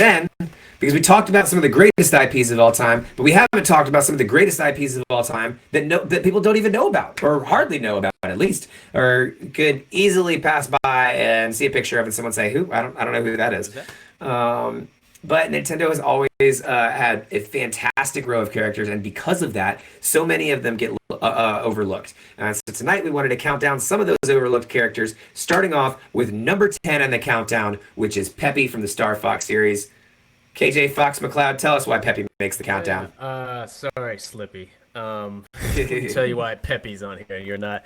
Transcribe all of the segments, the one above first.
then, because we talked about some of the greatest IPs of all time, but we haven't talked about some of the greatest IPs of all time that people don't even know about, or hardly know about at least, or could easily pass by and see a picture of and someone say, "Who? I don't know who that is." But Nintendo has always had a fantastic row of characters, and because of that, so many of them get overlooked. So tonight we wanted to count down some of those overlooked characters, starting off with number 10 on the countdown, which is Peppy from the Star Fox series. KJ Fox McCloud, tell us why Peppy makes the countdown. Sorry, Slippy. Tell you why Peppy's on here. You're not.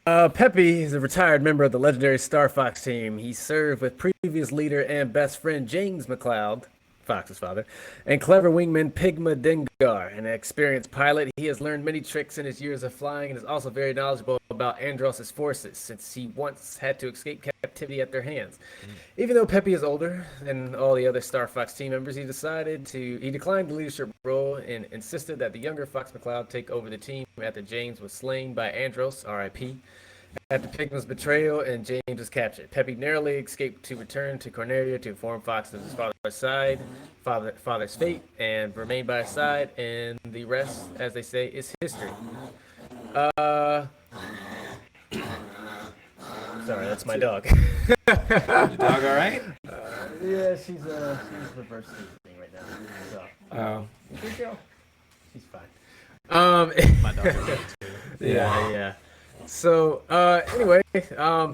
Peppy is a retired member of the legendary Star Fox team. He served with previous leader and best friend James McCloud, Fox's father, and clever wingman Pigma Dengar. An experienced pilot, he has learned many tricks in his years of flying and is also very knowledgeable about Andros' forces, since he once had to escape captivity at their hands. Even though Peppy is older than all the other Star Fox team members, he declined the leadership role and insisted that the younger Fox McCloud take over the team after James was slain by Andros, R.I.P., after Pigma's betrayal and James was captured. Peppy narrowly escaped to return to Cornelia to inform Fox of his father's fate, and remain by his side, and the rest, as they say, is history. Sorry, that's my dog. Your dog all right? Yeah, she's reverse sleeping right now. So. Oh. Good girl. She's fine. My dog. Yeah. So, anyway,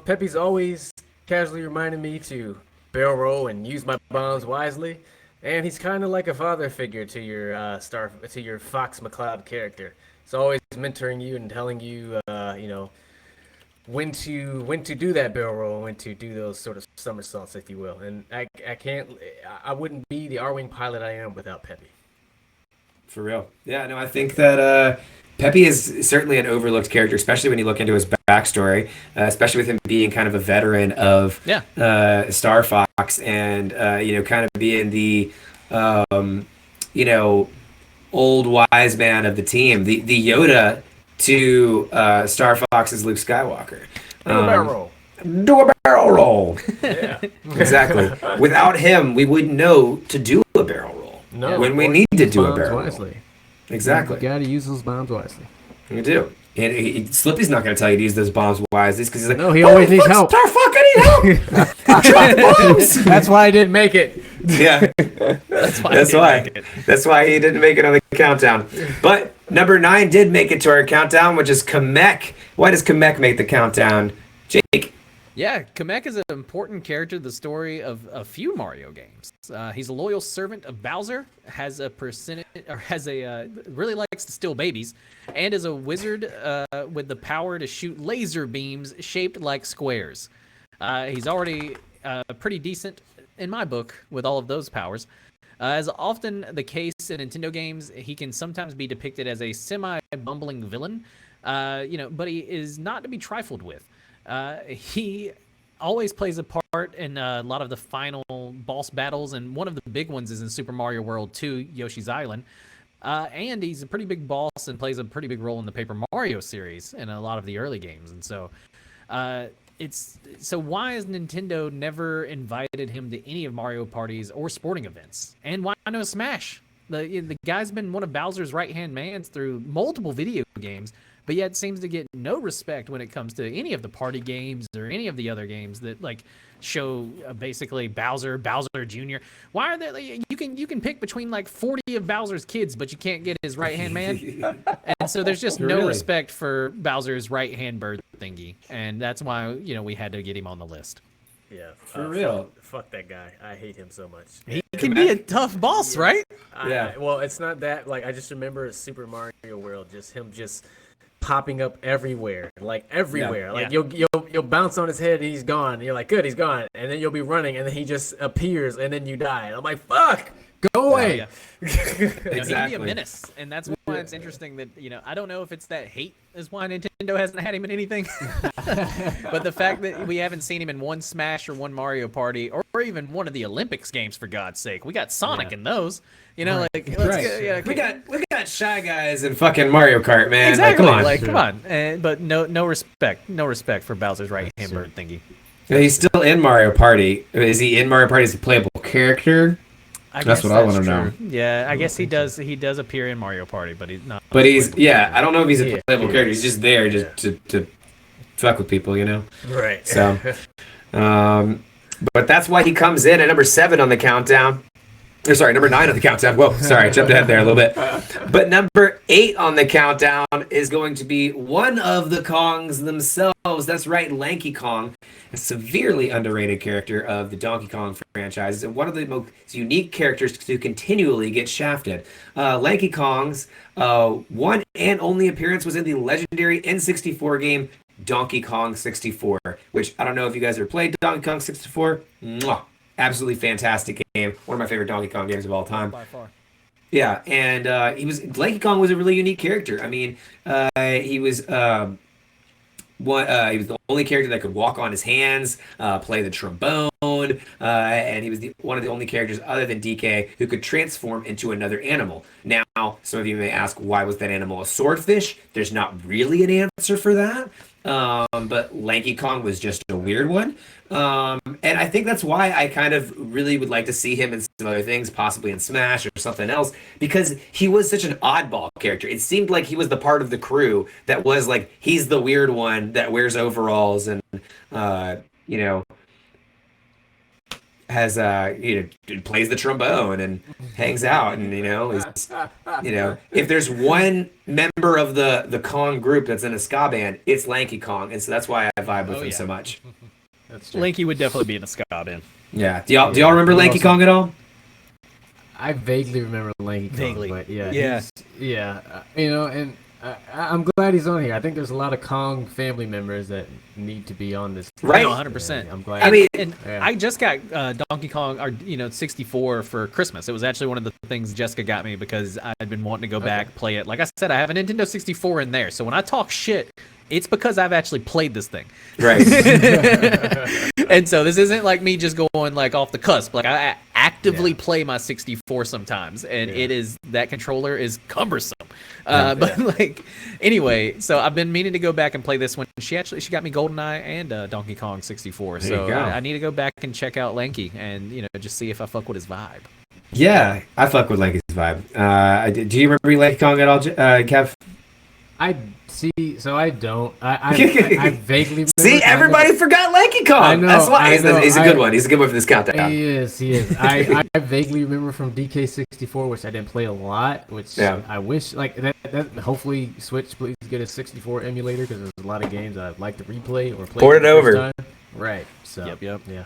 Peppy's always casually reminding me to barrel roll and use my bombs wisely, and he's kind of like a father figure to your Fox McCloud character. He's always mentoring you and telling you, when to do that barrel roll, when to do those sort of somersaults, if you will. And I wouldn't be the R-wing pilot I am without Peppy. For real. Yeah, no, I think that Peppy is certainly an overlooked character, especially when you look into his backstory, especially with him being kind of a veteran of Star Fox and, kind of being the, old wise man of the team, the Yoda to Star Fox's Luke Skywalker. Do a barrel roll. Do a barrel roll. Yeah. Exactly. Without him, we wouldn't know to do a barrel roll. No. When we need to do a barrel wisely. roll. Exactly. You gotta use those bombs wisely. You do. And Slippy's not going to tell you to use those bombs wisely because he's like, no, he always needs help. Star Fox, I need help. Drop the bombs. That's why I didn't make it. Yeah. That's why he didn't make it on the countdown. But number 9 did make it to our countdown, which is Kamek. Why does Kamek make the countdown? Jake? Yeah, Kamek is an important character to the story of a few Mario games. He's a loyal servant of Bowser, really likes to steal babies, and is a wizard with the power to shoot laser beams shaped like squares. He's already pretty decent in my book with all of those powers. As often the case in Nintendo games, he can sometimes be depicted as a semi-bumbling villain, but he is not to be trifled with. He always plays a part in a lot of the final boss battles, and one of the big ones is in Super Mario World 2, Yoshi's Island. And he's a pretty big boss and plays a pretty big role in the Paper Mario series and a lot of the early games. And so so why has Nintendo never invited him to any of Mario parties or sporting events? And why no Smash? The guy's been one of Bowser's right-hand mans through multiple video games, but yet seems to get no respect when it comes to any of the party games or any of the other games that show basically Bowser Jr. Why are there? You can pick between 40 of Bowser's kids, but you can't get his right-hand man. And so there's just no respect for Bowser's right-hand bird thingy, and that's why we had to get him on the list. Yeah, for real. Fuck that guy. I hate him so much. He can be a tough boss, right? Well, it's not that. I just remember Super Mario World, him popping up everywhere, everywhere. You'll bounce on his head and he's gone. And you're like, good, he's gone. And then you'll be running and then he just appears and then you die. And I'm like, fuck, go away. Exactly. He can be a menace, and that's why it's interesting that I don't know if it's that hate is why Nintendo hasn't had him in anything, but the fact that we haven't seen him in one Smash or one Mario Party or even one of the Olympics games, for God's sake. We got Sonic in those. We got Shy Guys in fucking Mario Kart, man. Exactly. Come on. But no respect for Bowser's right-hand bird thingy. Yeah, he's still in Mario Party. Is he in Mario Party as a playable character? That's what I want to know. Yeah, I guess he does. He does appear in Mario Party, but he's not. But I don't know if he's a playable character. He's is. just there just to fuck with people, you know? Right. So, but that's why he comes in at number 7 on the countdown. Or sorry, number 9 on the countdown. Whoa, sorry, I jumped ahead there a little bit. But number 8 on the countdown is going to be one of the Kongs themselves. That's right, Lanky Kong, a severely underrated character of the Donkey Kong franchise, and one of the most unique characters to continually get shafted. Lanky Kong's one and only appearance was in the legendary N64 game Donkey Kong 64, which I don't know if you guys ever played Donkey Kong 64. Mwah. Absolutely fantastic game. One of my favorite Donkey Kong games of all time. By far. Yeah, and Lanky Kong was a really unique character. I mean, he was he was the only character that could walk on his hands, play the trombone, and he was one of the only characters other than DK who could transform into another animal. Now, some of you may ask, why was that animal a swordfish? There's not really an answer for that. But Lanky Kong was just a weird one. And I think that's why I kind of really would like to see him in some other things, possibly in Smash or something else, because he was such an oddball character. It seemed like he was the part of the crew that was like, he's the weird one that wears overalls and, you know, has plays the trombone and hangs out, and if there's one member of the Kong group that's in a ska band, it's Lanky Kong, and so that's why I vibe with him so much. That's true. Lanky would definitely be in a ska band. Yeah. Do y'all remember Lanky Kong at all? I vaguely remember Lanky Kong, Vaguely. but and I'm glad he's on here. I think there's a lot of Kong family members that need to be on this. Right. No, 100%. I'm glad. I mean, I just got Donkey Kong, or 64 for Christmas. It was actually one of the things Jessica got me because I'd been wanting to go back, play it. Like I said, I have a Nintendo 64 in there, so when I talk shit, it's because I've actually played this thing. Right. And so this isn't like me just going like off the cusp. Like I actively play my 64 sometimes, and that controller is cumbersome. But like anyway, so I've been meaning to go back and play this one. She got me GoldenEye and Donkey Kong 64. So I need to go back and check out Lanky and just see if I fuck with his vibe. Yeah, I fuck with Lanky's vibe. Do you remember Lanky Kong at all, Kev? I don't. I vaguely remember. See, everybody forgot Lanky Kong. I know, that's why he's a good one. He's a good one for this countdown. He is. I vaguely remember from DK64, which I didn't play a lot. Which I wish that. Hopefully, Switch please get a 64 emulator because there's a lot of games I'd like to replay or play. Port it over. Time. Right. So. Yep. Yeah.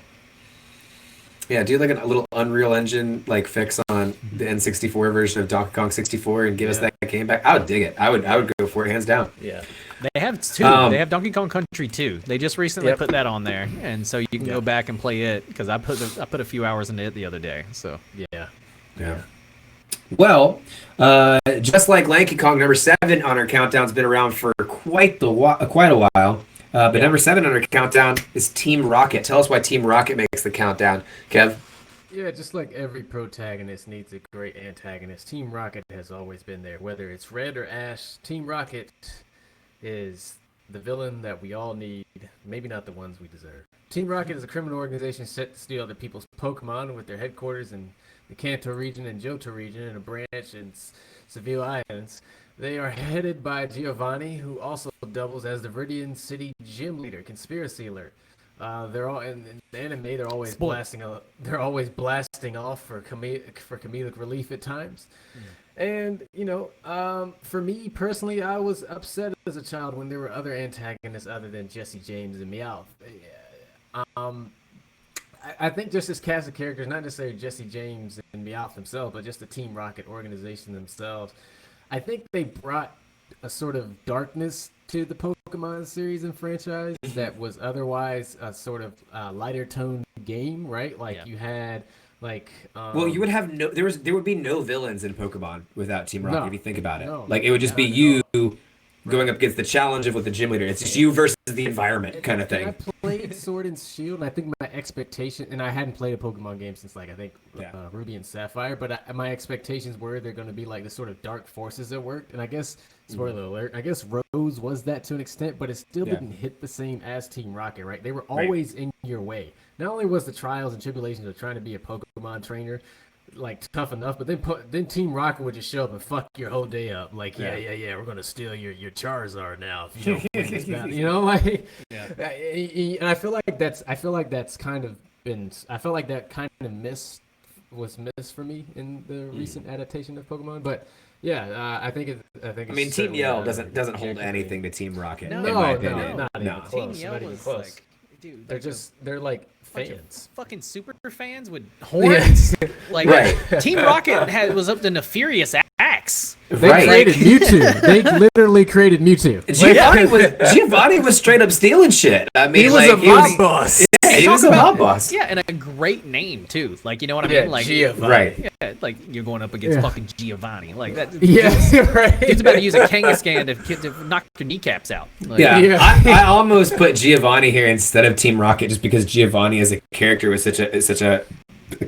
Yeah, do like a little Unreal Engine fix on the N64 version of Donkey Kong 64 and give us that game back. I would dig it. I would go for it hands down. Yeah. They have 2. They have Donkey Kong Country 2. They just recently put that on there, and so you can go back and play it because I put a few hours into it the other day. So yeah. Well, just like Lanky Kong, number 7 on our countdown's been around for quite a while. But number 7 on our countdown is Team Rocket. Tell us why Team Rocket makes the countdown, Kev. Yeah, just like every protagonist needs a great antagonist, Team Rocket has always been there. Whether it's Red or Ash, Team Rocket is the villain that we all need, maybe not the ones we deserve. Team Rocket is a criminal organization set to steal other people's Pokemon with their headquarters in the Kanto region and Johto region and a branch in Seville Islands. They are headed by Giovanni, who also doubles as the Viridian City gym leader, conspiracy alert. They're all in the anime. They're always blasting off for comedic relief at times. And for me personally, I was upset as a child when there were other antagonists other than Jesse James and Meowth. I think just this cast of characters, not necessarily Jesse James and Meowth themselves, but just the Team Rocket organization themselves, I think they brought a sort of darkness to the Pokemon series and franchise that was otherwise a sort of lighter tone game, right? You had well, you would have there would be no villains in Pokemon without Team Rocket if you think about it. It would just be you going up against the challenge of with the gym leader. It's just you versus the environment kind of thing. I played Sword and Shield, and I think my expectation, and I hadn't played a Pokemon game since Ruby and Sapphire, but my expectations were they're going to be like the sort of dark forces at work. And I guess, spoiler alert, I guess Rose was that to an extent, but it still didn't hit the same as Team Rocket, right? They were always in your way. Not only was the trials and tribulations of trying to be a Pokemon trainer like tough enough, but then Team Rocket would just show up and fuck your whole day up. Like, yeah, we're gonna steal your Charizard now if you don't win this battle. You know, like, and I feel like that's kind of been. I feel like that kind of was missed for me in the recent adaptation of Pokemon, but. Yeah, I think. I mean, Team Yell doesn't hold anything to Team Rocket. No, in my opinion. not even close. Team Yell Not even was close. like, dude, They're like fans. fucking super fans with horns. Like Right. Team Rocket was up to nefarious acts. They created Mewtwo. They literally created Mewtwo. Giovanni was straight up stealing shit. I mean, He was a mob boss. Yeah, he was a mob boss. Yeah, and a great name too. Like, you know what I mean? Like Giovanni. Right. Yeah, like you're going up against fucking Giovanni. Like that. Yeah, right. Dude's about to use a Kangaskhan to knock your kneecaps out. Like, Yeah. I almost put Giovanni here instead of Team Rocket just because Giovanni as a character was such a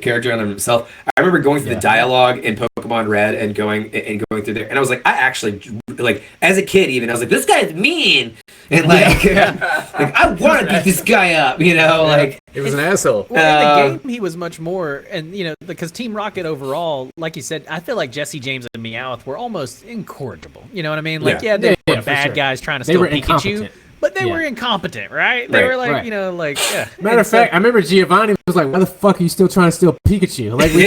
character on himself. I remember going through the dialogue in Pokemon Red and going through there, and I was like, I actually like as a kid even I was like, this guy's mean, and like, like I want to beat this guy up, you know, like He was an asshole. Well, in the game, he was much more, and you know, because Team Rocket overall, like you said, I feel like Jesse James and Meowth were almost incorrigible. You know what I mean? Like, they were bad guys trying to steal were Pikachu, incompetent. but they were incompetent, right? They were like, you know, like, Matter of fact, I remember Giovanni was like, "Why the fuck are you still trying to steal Pikachu?" Like, we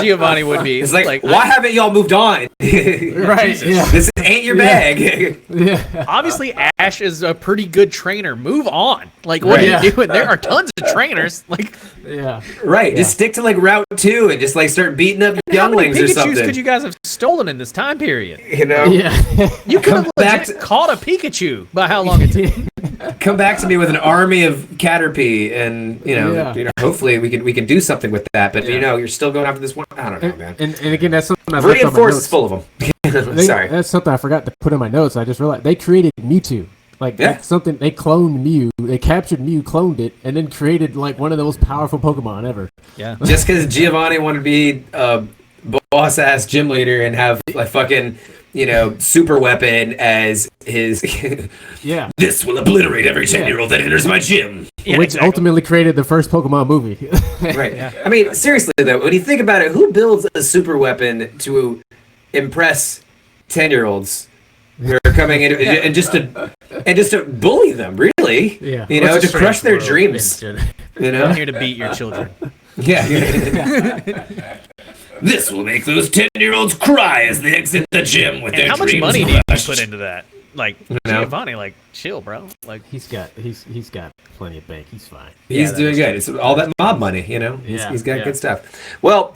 Giovanni would be. it's like why haven't y'all moved on? right? Yeah. This ain't your bag. Yeah. Obviously, Ash is a pretty good trainer. Move on. Like, what are you doing? There are tons of trainers. Like, Right. Just stick to like Route 2 and just like start beating up younglings or Pikachus something. could you guys have stolen in this time period? You know? Yeah. You could have back legit caught a Pikachu by how long it took. Come back to me with an army of Caterpie, and you know, hopefully we can do something with that. But you know, you're still going after this one. I don't know, man. And again, that's something I Viridian Forest is full of them. Sorry, that's something I forgot to put in my notes. I just realized they created Mewtwo. Like that's something they cloned Mew. They captured Mew, cloned it, and then created like one of the most powerful Pokemon ever. Yeah. Just because Giovanni wanted to be a boss ass gym leader and have like fucking, you know, super weapon as his. This will obliterate every 10-year-old that enters my gym. Yeah, which ultimately created the first Pokemon movie. Right. Yeah. I mean, seriously though, when you think about it, who builds a super weapon to impress 10-year-olds who are coming in and just to bully them, really? Yeah. You know, to crush their dreams. You know, I'm here to beat your children. Yeah. This will make those 10-year-olds cry as they exit the gym with their how much dreams money do you crushed. put into that? Like, Giovanni, like, chill, bro. Like, he's got plenty of bank. He's fine. He's doing good. It's all that mob money, you know. He's got good stuff. Well,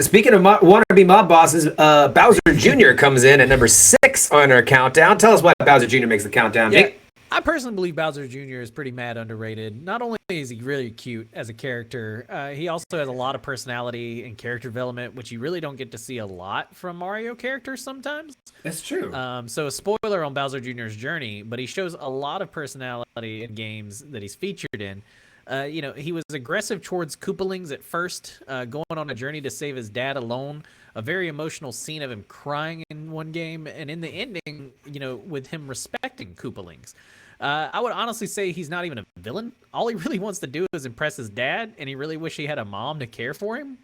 speaking of wannabe mob bosses, Bowser Jr. comes in at number 6 on our countdown. Tell us why Bowser Jr. makes the countdown. Jake? I personally believe Bowser Jr. is pretty mad underrated. Not only is he really cute as a character, he also has a lot of personality and character development, which you really don't get to see a lot from Mario characters sometimes. That's true. So a spoiler on Bowser Jr.'s journey, but he shows a lot of personality in games that he's featured in. You know, he was aggressive towards Koopalings at first, going on a journey to save his dad alone. A very emotional scene of him crying in one game, and in the ending, you know, with him respecting Koopalings. I would honestly say he's not even a villain. All he really wants to do is impress his dad, and he really wish he had a mom to care for him.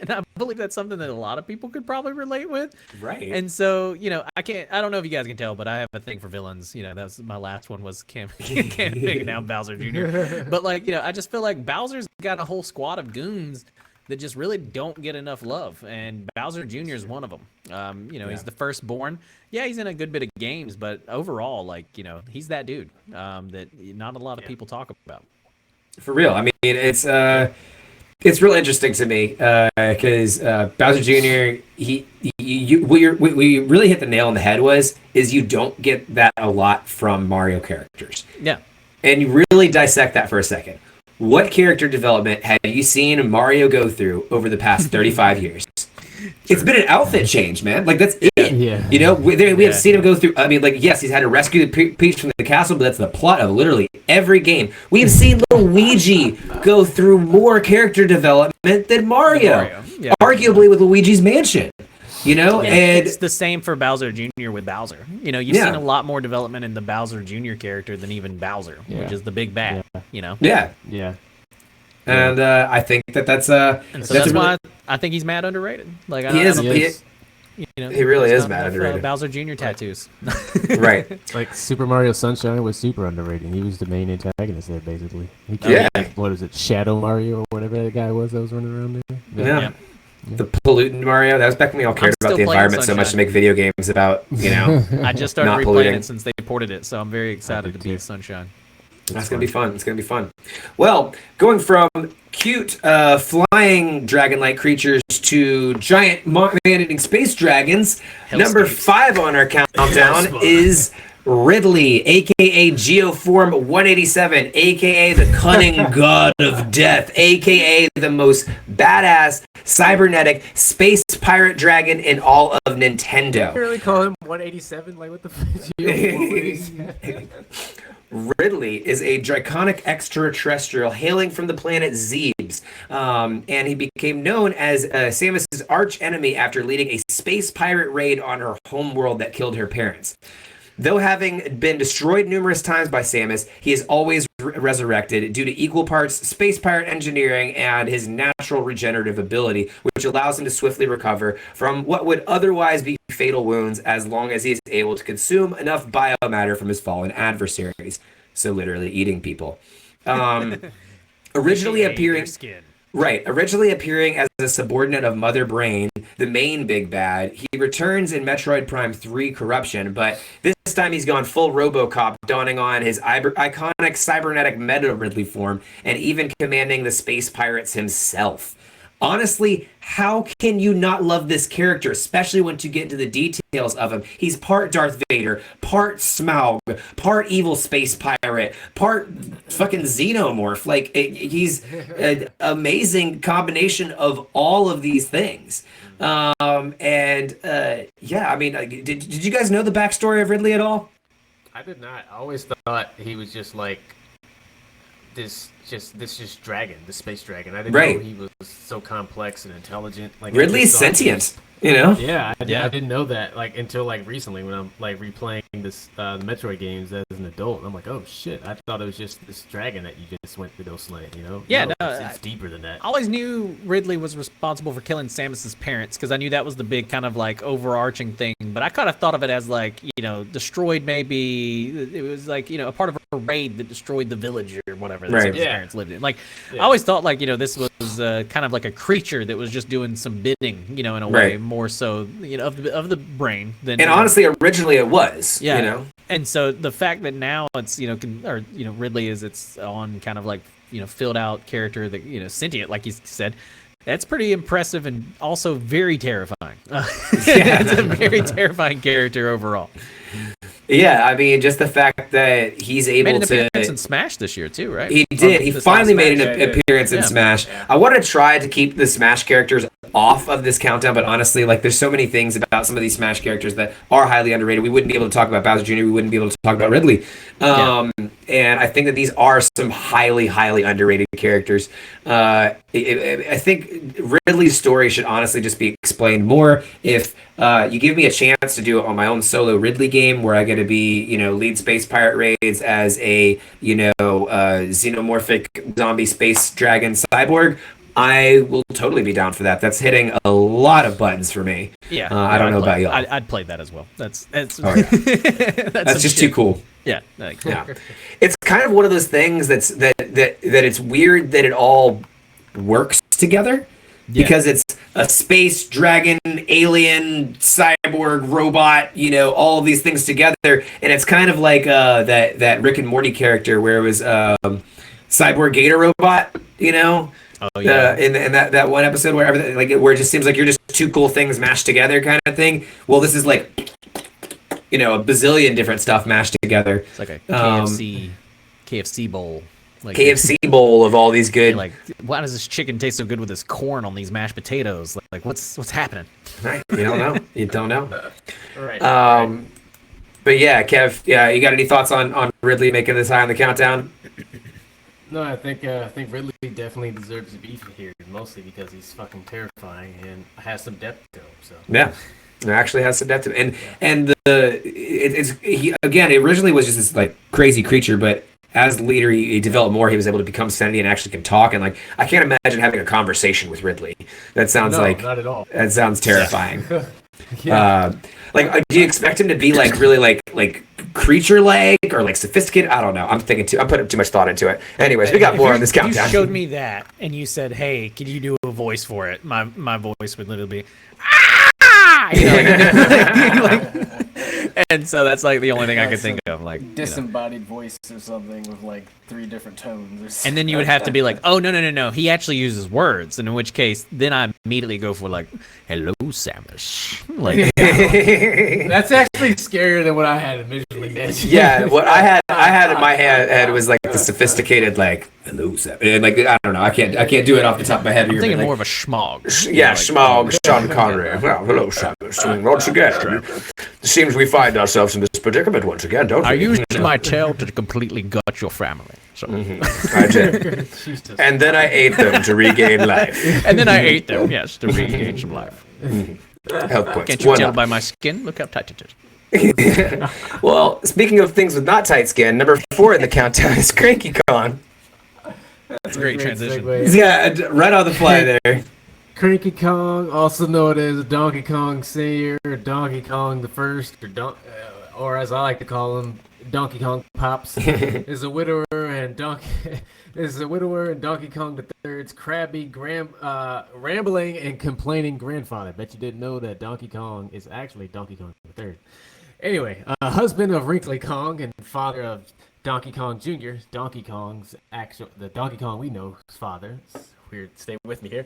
And I believe that's something that a lot of people could probably relate with. Right. And so, you know, I don't know if you guys can tell, but I have a thing for villains. You know, that's my last one was campaigning down Bowser Jr. But like, you know, I just feel like Bowser's got a whole squad of goons that just really don't get enough love, and Bowser Jr. is one of them. You know, he's the firstborn. Yeah, he's in a good bit of games, but overall, like, you know, he's that dude that not a lot of people talk about. For real. I mean, it's real interesting to me because Bowser Jr. What you really hit the nail on the head is you don't get that a lot from Mario characters. Yeah. And you really dissect that for a second. What character development have you seen Mario go through over the past 35 years? It's been an outfit change, man. Like, that's it. Yeah. You know, we have seen him go through, I mean, like, yes, he's had to rescue the Peach from the castle, but that's the plot of literally every game. We have seen Luigi go through more character development than Mario. Yeah. Arguably with Luigi's Mansion. You know, and it's the same for Bowser Jr. with Bowser. You know, you've seen a lot more development in the Bowser Jr. character than even Bowser, which is the big bad. You know. Yeah. Yeah. and I think that's And so that's why I think he's mad underrated. Like he is. He really is not mad enough, underrated. Bowser Jr. tattoos. Right. It's like Super Mario Sunshine was super underrated. He was the main antagonist there, basically. He what is it, Shadow Mario or whatever that guy was that was running around there? Yeah. The pollutant Mario. That was back when we all cared about the environment so much to make video games about, I just started not replaying polluting. it since they ported it, so I'm very excited to be Sunshine. That's going to be fun. It's going to be fun. Well, going from cute flying dragon-like creatures to giant man-eating space dragons, number 5 on our countdown is Ridley, a.k.a. Geoform 187, a.k.a. the cunning god of death, a.k.a. the most badass cybernetic space pirate dragon in all of Nintendo. You really call him 187? Like, what the fuck? Ridley is a draconic extraterrestrial hailing from the planet Zebes, and he became known as Samus's arch enemy after leading a space pirate raid on her homeworld that killed her parents. Though having been destroyed numerous times by Samus, he is always resurrected due to equal parts space pirate engineering and his natural regenerative ability, which allows him to swiftly recover from what would otherwise be fatal wounds as long as he is able to consume enough biomatter from his fallen adversaries. So literally eating people. Originally appearing as a subordinate of Mother Brain, the main big bad, he returns in Metroid Prime 3 Corruption, but this time he's gone full RoboCop, donning on his iconic cybernetic Meta Ridley form, and even commanding the space pirates himself. Honestly, how can you not love this character, especially once you get into the details of him? He's part Darth Vader, part Smaug, part evil space pirate, part fucking xenomorph. Like, he's an amazing combination of all of these things. Yeah, I mean, did you guys know the backstory of Ridley at all? I did not. I always thought he was just like this dragon, the space dragon. I didn't know he was so complex and intelligent. Like, Ridley's sentient, you know? Yeah, I didn't know that until recently when I'm replaying this the Metroid games as an adult. I'm like, oh shit! I thought it was just this dragon that you just went to go slay. You know? Yeah, no, it's deeper than that. I always knew Ridley was responsible for killing Samus's parents because I knew that was the big kind of overarching thing. But I kind of thought of it as destroyed. Maybe it was a part of a raid that destroyed the village or whatever that Samus's parents lived in. I always thought this was kind of like a creature that was just doing some bidding, in a way more so of the brain than. And honestly, originally it was. Yeah. You know. And so the fact that now it's Ridley is its own kind of filled out character that sentient, like you said, that's pretty impressive and also very terrifying. It's a very terrifying character overall. Yeah, I mean, just the fact that he's able made an to. appearance in Smash this year too, right? He did. He finally made an appearance in Smash. I want to try to keep the Smash characters off of this countdown, but honestly, there's so many things about some of these Smash characters that are highly underrated. We wouldn't be able to talk about Bowser Jr. We wouldn't be able to talk about Ridley. And I think that these are some highly, highly underrated characters. I think Ridley's story should honestly just be explained more if you give me a chance to do it on my own solo Ridley game where I get to be, lead space pirate raids as a, xenomorphic zombie space dragon cyborg. I will totally be down for that. That's hitting a lot of buttons for me. Yeah, I don't know about y'all. I'd play that as well. That's that's just too cool. Yeah, yeah. It's kind of one of those things that it's weird that it all works together because it's a space dragon, alien, cyborg, robot. All of these things together, and it's kind of like that Rick and Morty character where it was cyborg gator robot. Oh yeah. In that one episode where where it just seems like you're just two cool things mashed together kind of thing. Well, this is a bazillion different stuff mashed together. It's like a KFC bowl. KFC bowl of all these good. Why does this chicken taste so good with this corn on these mashed potatoes? What's happening? Right. You don't know. You don't know. Right. But yeah, Kev. Yeah, you got any thoughts on Ridley making this high on the countdown? No, I think Ridley definitely deserves to be here, mostly because he's fucking terrifying and has some depth to him. So yeah, it actually has some depth to him. And it originally was just this crazy creature, but as leader, he developed more. He was able to become sentient and actually can talk. And like, I can't imagine having a conversation with Ridley. That sounds not at all. That sounds terrifying. Yeah. Do you expect him to be like really like creature-like or like sophisticated? I don't know. I'm putting too much thought into it. Anyways, we got more on this countdown. You showed me that, and you said, "Hey, can you do a voice for it?" My voice would literally be, you know, and so that's like the only thing I could think of, like Disembodied voice or something with like 3 different tones. And then you would have to be like, "Oh no, he actually uses words," and in which case, then I immediately go for like, "Hello, Samus." Like, That's actually scarier than what I had initially. Yeah, what I had in my head was like the sophisticated like hello, Samus. And like I don't know, I can't do it off the top of my head. I'm thinking like, more of a schmog. Yeah, Schmog, Sean Connery. Well, hello, Samus. Once again, it seems we find ourselves in this predicament once again, don't we? I used my tail to completely gut your family. So. I did. And then I ate them to regain life. And then I ate them, yes, to regain some life. Health points. Can't you tell by my skin? Look how tight it is. Well, speaking of things with not tight skin, number 4 in the countdown is Cranky Kong. That's a great transition. Segue. Yeah, right on the fly there. Cranky Kong, also known as Donkey Kong Senior, Donkey Kong the First, or as I like to call him, Donkey Kong Pops, is a widower and Donkey Kong the Third's crabby, rambling and complaining grandfather. Bet you didn't know that Donkey Kong is actually Donkey Kong the Third. Anyway, husband of Wrinkly Kong and father of Donkey Kong Jr., Donkey Kong's the Donkey Kong we know's father. It's weird, stay with me here.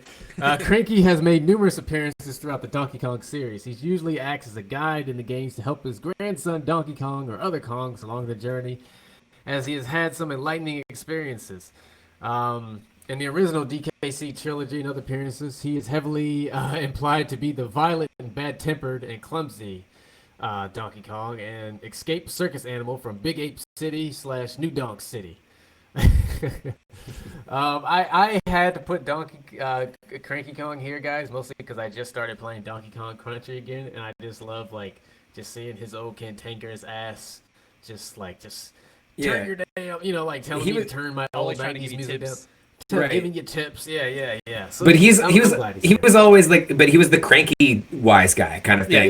Cranky has made numerous appearances throughout the Donkey Kong series. He usually acts as a guide in the games to help his grandson Donkey Kong or other Kongs along the journey, as he has had some enlightening experiences. In the original DKC trilogy and other appearances, he is heavily implied to be the violent and bad-tempered and clumsy Donkey Kong and escaped circus animal from Big Ape City / New Donk City. I had to put Cranky Kong here, guys, mostly because I just started playing Donkey Kong Country again, and I just love just seeing his old cantankerous ass turn your damn, like telling me to turn my old 90s music down. Right. Giving you tips, yeah. So but he was always like, but he was the cranky wise guy kind of thing.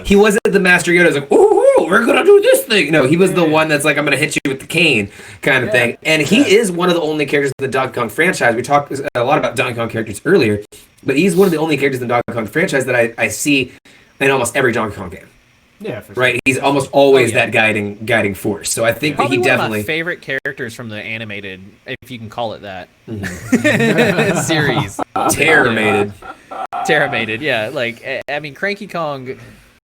He wasn't the Master Yoda. Like, ooh, we're gonna do this thing. No, he was the one that's like, I'm gonna hit you with the cane kind of thing. And he is one of the only characters in the Donkey Kong franchise. We talked a lot about Donkey Kong characters earlier, but he's one of the only characters in the Donkey Kong franchise that I see in almost every Donkey Kong game. Yeah, for sure. Right, he's almost always that guiding force. So I think Probably that he definitely one of my favorite characters from the animated, if you can call it that, series. Terramated, yeah. Like, I mean, Cranky Kong.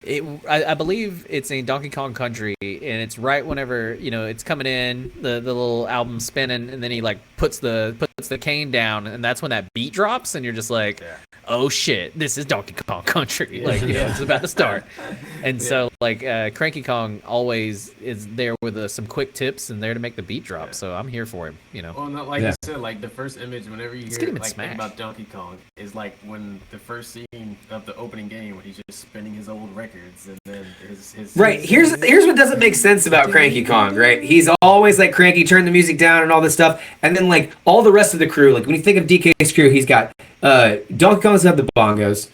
I believe it's in Donkey Kong Country, and it's right whenever it's coming in, the little album spinning, and then he like puts the cane down, and that's when that beat drops, and you're just like, oh shit, this is Donkey Kong Country, like it's about to start. And so like Cranky Kong always is there with some quick tips and there to make the beat drop. So I'm here for him, Well, not like you said, like the first image whenever you hear like think about Donkey Kong is like when the first scene of the opening game when he's just spinning his old records and then his right. Here's what doesn't make sense about Cranky Kong, right? He's always like cranky, turn the music down and all this stuff, and then like all the rest of the crew, like when you think of DK's crew, he's got Donkey Kong's have the bongos.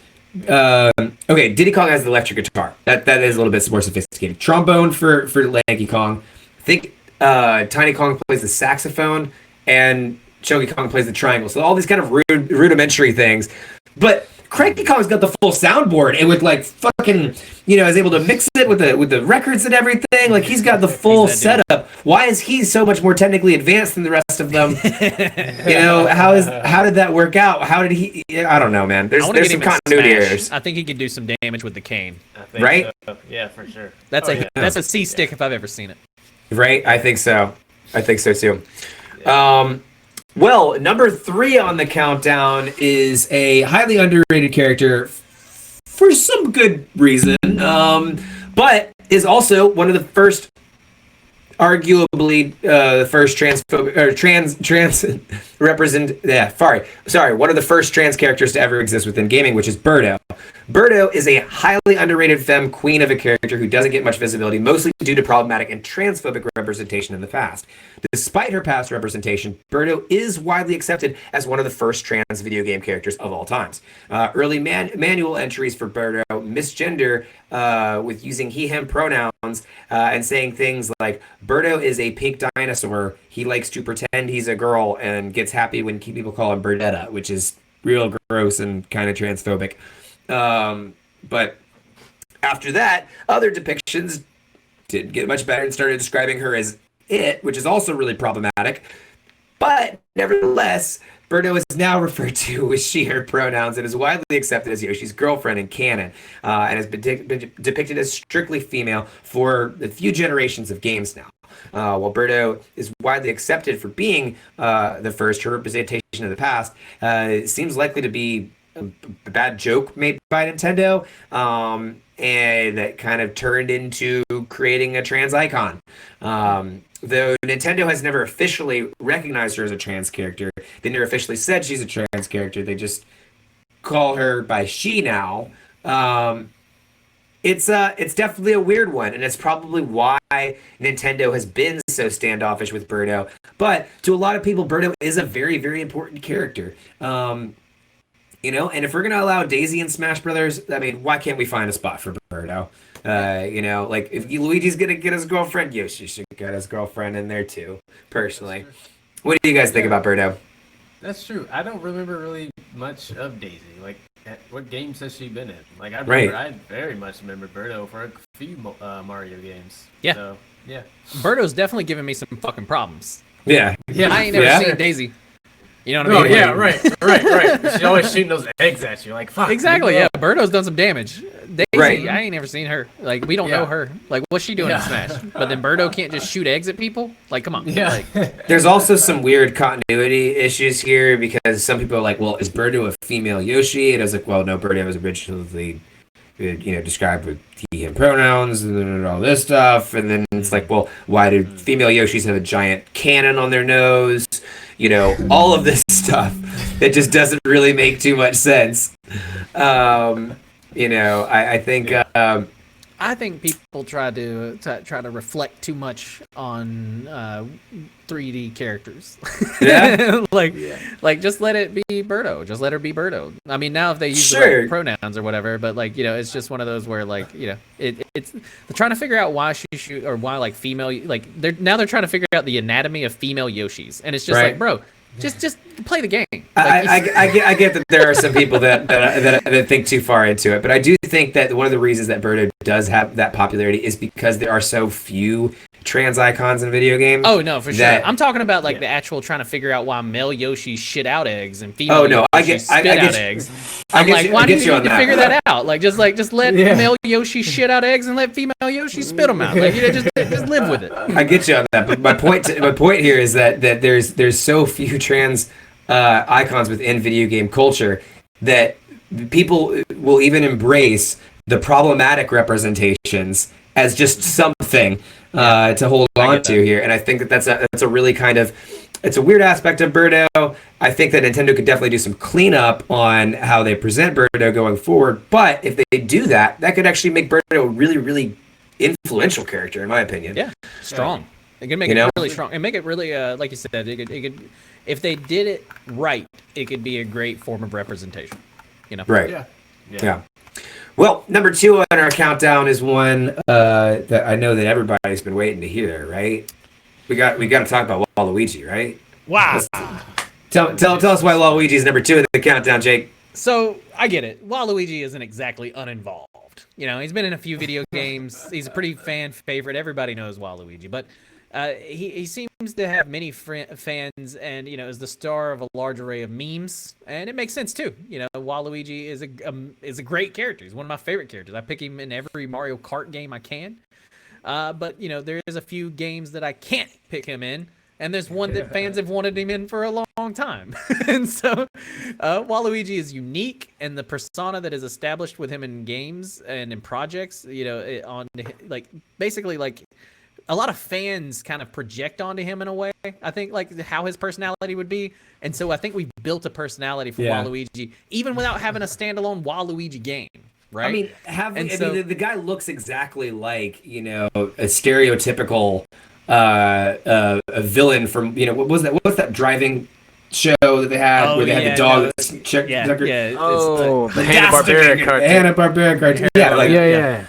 Okay, Diddy Kong has the electric guitar. That is a little bit more sophisticated. Trombone for Lanky Kong. I think Tiny Kong plays the saxophone and Chunky Kong plays the triangle. So all these kind of rudimentary things. But Cranky Kong's got the full soundboard and with like fucking, is able to mix it with the records and everything. Like he's got the full setup. Why is he so much more technically advanced than the rest of them? How did that work out? How did he? I don't know, man. There's some continuity errors. I think he could do some damage with the cane. Right? So. Yeah, for sure. That's a C stick if I've ever seen it. Right? I think so. too. Well, number 3 on the countdown is a highly underrated character for some good reason, but is also one of the first, arguably the first one of the first trans characters to ever exist within gaming, which is Birdo. Birdo is a highly underrated femme queen of a character who doesn't get much visibility, mostly due to problematic and transphobic representation in the past. Despite her past representation, Birdo is widely accepted as one of the first trans video game characters of all times. Early manual entries for Birdo misgender with using he/him pronouns and saying things like, Birdo is a pink dinosaur. He likes to pretend he's a girl and gets happy when people call him Birdetta, which is real gross and kind of transphobic. But after that, other depictions didn't get much better and started describing her as it, which is also really problematic. But nevertheless, Birdo is now referred to with she/her pronouns and is widely accepted as Yoshi's girlfriend in canon, and has been depicted as strictly female for a few generations of games now. While Birdo is widely accepted for being the first, her representation of the past seems likely to be a bad joke made by Nintendo, and that kind of turned into creating a trans icon. Though Nintendo has never officially recognized her as a trans character, they never officially said she's a trans character. They just call her by she now. It's definitely a weird one, and it's probably why Nintendo has been so standoffish with Birdo. But to a lot of people, Birdo is a very, very important character. And if we're gonna allow Daisy in Smash Brothers, I mean, why can't we find a spot for Birdo? Like if Luigi's gonna get his girlfriend, Yoshi should get his girlfriend in there too. Personally, what do you guys think about Birdo? That's true. I don't remember really much of Daisy. Like, what games has she been in? Like, I very much remember Birdo for a few Mario games. Yeah. So, yeah. Birdo's definitely giving me some fucking problems. Yeah. I ain't never seen Daisy. You know what I mean? Yeah, right. She's always shooting those eggs at you. Like, fuck. Exactly, yeah. Birdo's done some damage. Daisy, Right. I ain't never seen her. Like, we don't know her. Like, what's she doing in Smash? But then Birdo can't just shoot eggs at people? Like, come on. Yeah. Like, There's also some weird continuity issues here because some people are like, well, is Birdo a female Yoshi? And I was like, well, no, Birdo was originally, described with he and pronouns and all this stuff. And then it's like, well, why do female Yoshis have a giant cannon on their nose? All of this stuff that just doesn't really make too much sense. I think I think people try to reflect too much on 3D characters. Yeah. like just let it be Birdo. Just let her be Birdo. I mean, now if they use the right pronouns or whatever, but it's just one of those where it's they're trying to figure out why she shoot or why female they're trying to figure out the anatomy of female Yoshis, and it's just like, bro, just play the game. I get that there are some people that think too far into it, but I do think that one of the reasons that Birdo does have that popularity is because there are so few trans icons in video games. Oh no, for sure. I'm talking about the actual trying to figure out why male Yoshis shit out eggs and female Yoshis spit out eggs. I'm like, why do you need to figure that out? Just let male Yoshi shit out eggs and let female Yoshi spit them out. Just live with it. I get you on that, but my point here is that there's so few trans icons within video game culture that people will even embrace the problematic representations as just something to hold on to here. And I think that's a really it's a weird aspect of Birdo. I think that Nintendo could definitely do some cleanup on how they present Birdo going forward. But if they do that could actually make Birdo a really, really influential character, in my opinion. Yeah, strong. It can make it really strong and make it really, like you said, it could, if they did it right, it could be a great form of representation. Right. Yeah. Well, number 2 on our countdown is one that I know that everybody's been waiting to hear. Right? We got to talk about Waluigi, right? Wow. Tell us why Waluigi is number 2 in the countdown, Jake. So I get it. Waluigi isn't exactly uninvolved. He's been in a few video games. He's a pretty fan favorite. Everybody knows Waluigi, but he seems to have many fans, and is the star of a large array of memes, and it makes sense too. Waluigi is a great character. He's one of my favorite characters. I pick him in every Mario Kart game I can. But there is a few games that I can't pick him in, and there's one that fans have wanted him in for a long time. And so Waluigi is unique, and the persona that is established with him in games and in projects, basically a lot of fans kind of project onto him in a way. I think like how his personality would be, and so I think we built a personality for Waluigi even without having a standalone Waluigi game. Right. I mean, the guy looks exactly like, a stereotypical a villain from, what was that? What was that driving show that they had where they had the dog? The Hanna-Barbera cartoon. Hanna-Barbera cartoon. Yeah,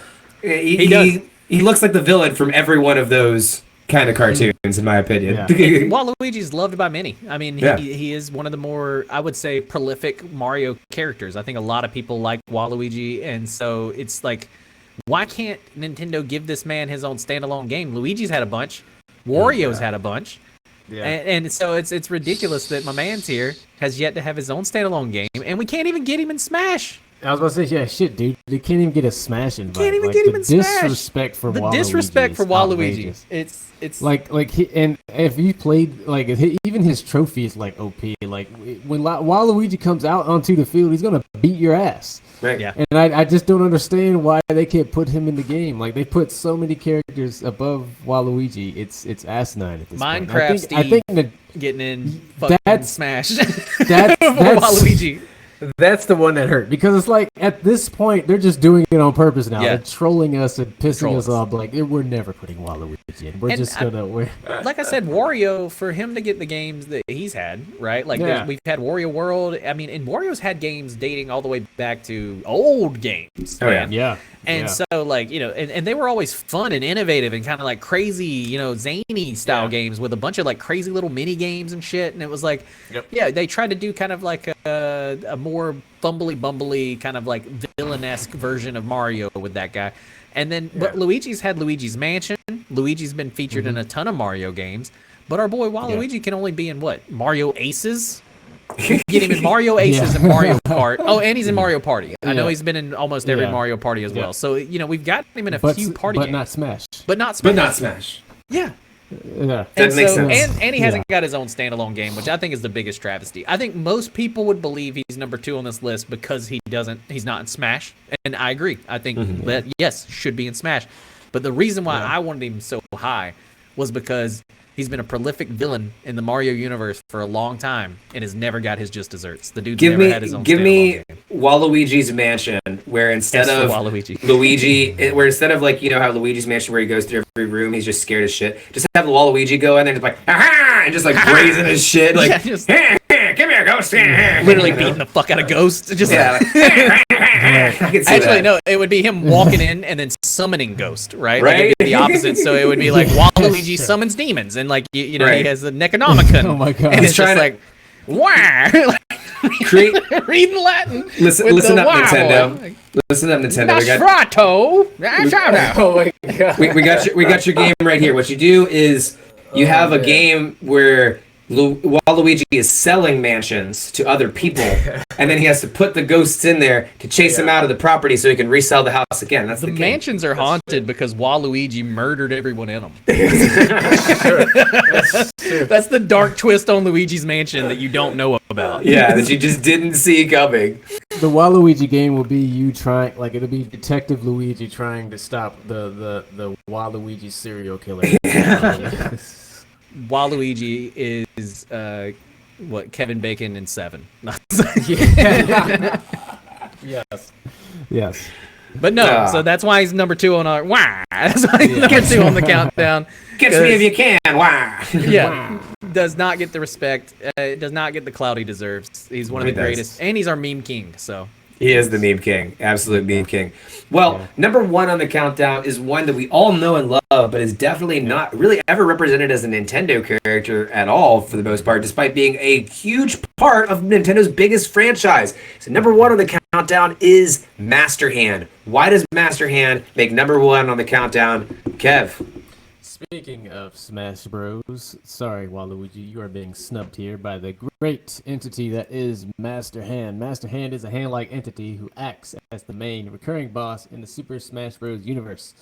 he looks like the villain from every one of those kind of cartoons, in my opinion. Yeah. Waluigi's loved by many. I mean, he is one of the more, I would say, prolific Mario characters. I think a lot of people like Waluigi, and so it's like, why can't Nintendo give this man his own standalone game? Luigi's had a bunch. Wario's had a bunch. Yeah. And so it's ridiculous that my man's here has yet to have his own standalone game, and we can't even get him in Smash. I was about to say, shit, dude. They can't even get a Smash invite. Can't even get him in Smash. Disrespect for Waluigi. The disrespect for Waluigi. It's like and if you played even his trophy is like OP. Like when Waluigi comes out onto the field, he's gonna beat your ass. Right. Yeah. And I just don't understand why they can't put him in the game. Like they put so many characters above Waluigi. It's asinine at this point. Minecraft I think that getting in fucking Smash. That's Waluigi. That's the one that hurt because it's like at this point they're just doing it on purpose now. Yeah. They're trolling us and pissing us off. Like we're never putting Waluigi in. We're just gonna. Like I said, Wario, for him to get the games that he's had, right? Like we've had Wario World. I mean, and Wario's had games dating all the way back to old games. Oh yeah. And so like and they were always fun and innovative and kind of like crazy, zany style games with a bunch of like crazy little mini games and shit. And it was like, they tried to do kind of like a more bumbly kind of like villain-esque version of Mario with that guy. And then but Luigi's had Luigi's Mansion. Luigi's been featured in a ton of Mario games. But our boy Waluigi can only be in what? Mario Aces? Get him in Mario Aces and Mario Kart. Oh, and he's in Mario Party. I know he's been in almost every Mario Party as well. So, we've got him in a few party games. But not Smash. But not Smash. Yeah. Yeah. And makes sense. And he hasn't got his own standalone game, which I think is the biggest travesty. I think most people would believe he's number 2 on this list because he's not in Smash. And I agree. I think that, yes, should be in Smash. But the reason why I wanted him so high was because he's been a prolific villain in the Mario universe for a long time and has never got his just desserts. The dude's never had his own Give me game. Waluigi's Mansion, where instead of Luigi, where instead of like, how Luigi's Mansion where he goes through every room, he's just scared as shit. Just have Waluigi go in there and just like, aha! And just like brazen his shit. Like, give me a ghost. Literally beating the fuck out of ghosts. Just Actually, no, it would be him walking in and then summoning ghost, right? Like it'd be the opposite. So it would be like Waluigi summons demons, and like he has the Necronomicon. Oh my god! And it's just like, wow, reading Latin. Listen up, Nintendo. Listen up, Nintendo. Nosferatu. Oh my god! We got your game right here. What you do is you have a game where Waluigi is selling mansions to other people, and then he has to put the ghosts in there to chase them out of the property so he can resell the house again. That's the game. Mansions are haunted because Waluigi murdered everyone in them. That's the dark twist on Luigi's Mansion that you don't know about. Yeah, that you just didn't see coming. The Waluigi game will be you trying, like it'll be Detective Luigi trying to stop the Waluigi serial killer. Waluigi is Kevin Bacon in Seven. Yes. But no, so that's why he's number 2 on our. Wah! That's why he's number 2 on the countdown. Catch me if you can. Wah! Yeah, does not get the respect. Does not get the clout he deserves. He's one of the greatest, and he's our meme king. So. He is the meme king, absolute meme king. Well, number 1 on the countdown is one that we all know and love, but is definitely not really ever represented as a Nintendo character at all, for the most part, despite being a huge part of Nintendo's biggest franchise. So number 1 on the countdown is Master Hand. Why does Master Hand make number 1 on the countdown? Kev. Speaking of Smash Bros, sorry Waluigi, you are being snubbed here by the great entity that is Master Hand. Master Hand is a hand-like entity who acts as the main recurring boss in the Super Smash Bros. Universe.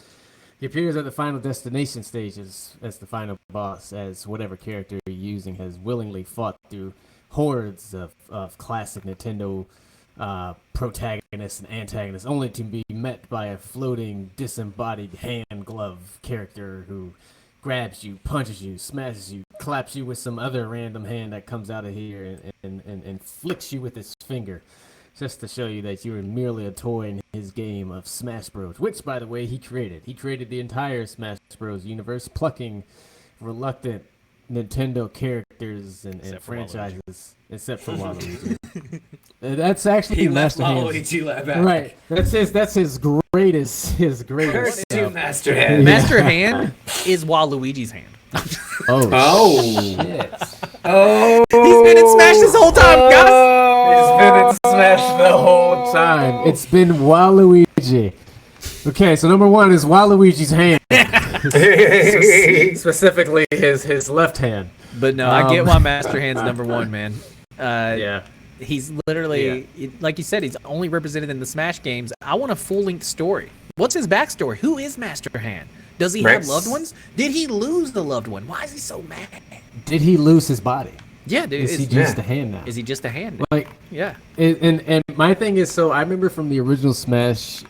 He appears at the final destination stages as the final boss, as whatever character you're using has willingly fought through hordes of classic Nintendo protagonists and antagonists, only to be met by a floating, disembodied hand glove character who grabs you, punches you, smashes you, claps you with some other random hand that comes out of here and flicks you with his finger, just to show you that you are merely a toy in his game of Smash Bros, which, by the way, he created. He created the entire Smash Bros universe, plucking reluctant Nintendo characters and franchises, except for Waluigi. That's actually Master Hand's. Right. That's his greatest. Curse you, Master Hand. Master Hand is Waluigi's hand. Oh. Shit. Oh. He's been in Smash this whole time, guys. He's been in Smash the whole Time. It's been Waluigi. Okay, so number one is Waluigi's hand. Specifically his left hand. But no, I get why Master Hand's number one, man. Yeah. He's literally, like you said, he's only represented in the Smash games. I want a full-length story. What's his backstory? Who is Master Hand? Does he have loved ones? Did he lose the loved one? Why is he so mad? Did he lose his body? Yeah, dude. Is he just a hand now? Is he just a hand now? Like, yeah. And my thing is, so I remember from the original Smash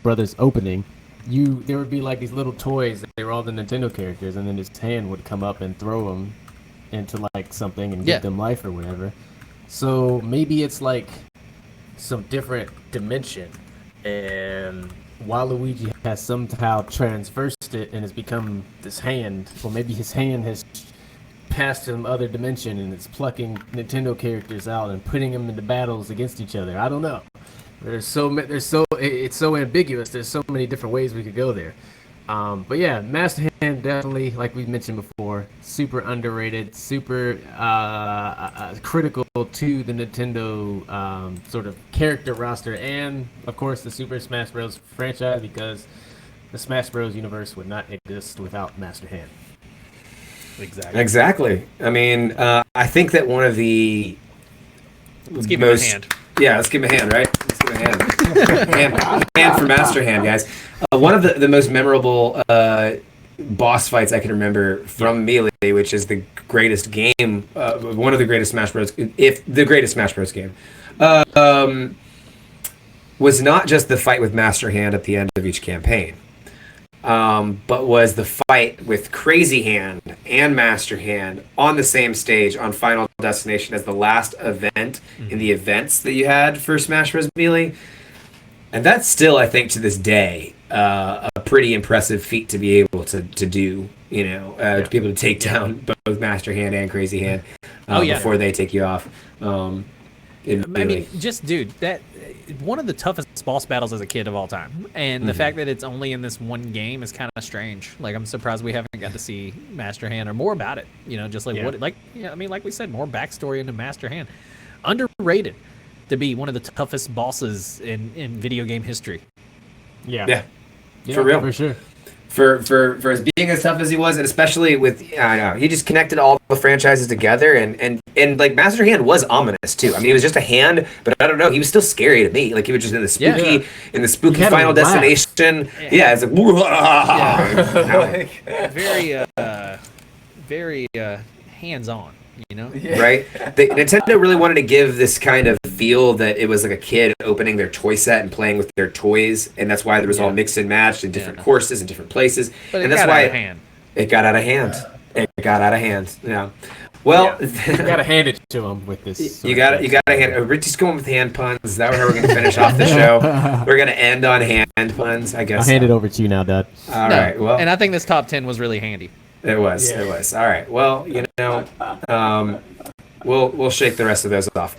Brothers opening, there would be like these little toys. They were all the Nintendo characters, and then his hand would come up and throw them into like something and give them life or whatever. So maybe it's like some different dimension, and Waluigi has somehow transversed it and has become this hand. Or maybe his hand has passed some other dimension and it's plucking Nintendo characters out and putting them into battles against each other. I don't know. It's so ambiguous. There's so many different ways we could go there. But yeah, Master Hand definitely, like we mentioned before, super underrated, super critical to the Nintendo sort of character roster, and of course the Super Smash Bros. Franchise, because the Smash Bros. Universe would not exist without Master Hand. Exactly. I mean, I think that one of the Let's give him a hand. Yeah, let's give him a hand, right? Let's give him a hand. hand for Master Hand, guys. One of the most memorable boss fights I can remember from Melee, which is the greatest game, one of the greatest Smash Bros. If the greatest Smash Bros. Game, was not just the fight with Master Hand at the end of each campaign, but was the fight with Crazy Hand and Master Hand on the same stage on Final Destination as the last event in the events that you had for Smash Bros. Melee. And that's still, I think, to this day, a pretty impressive feat to be able to do, to be able to take down both Master Hand and Crazy Hand before they take you off. I mean, just, dude, that one of the toughest boss battles as a kid of all time. And the fact that it's only in this one game is kind of strange. Like, I'm surprised we haven't got to see Master Hand or more about it. Just like like we said, more backstory into Master Hand. Underrated to be one of the toughest bosses in video game history. Yeah, for real, for sure. For as being as tough as he was, and especially with he just connected all the franchises together, and like Master Hand was ominous too. I mean, he was just a hand, but I don't know, he was still scary to me. Like he was just in the spooky Final Destination. Yeah, it's like very hands-on. Right? Nintendo really wanted to give this kind of feel that it was like a kid opening their toy set and playing with their toys, and that's why there was all mixed and matched in different courses and different places. But and that's why it got out of hand. It got out of hand. Yeah. Well, you gotta hand it to him with this. You gotta hand. Richie's going with hand puns. Is that how we're gonna finish off the show? We're gonna end on hand puns, I guess. I'll hand it over to you now, Dad. All right. Well, and I think this top 10 was really handy. It was. All right. Well, we'll shake the rest of those off.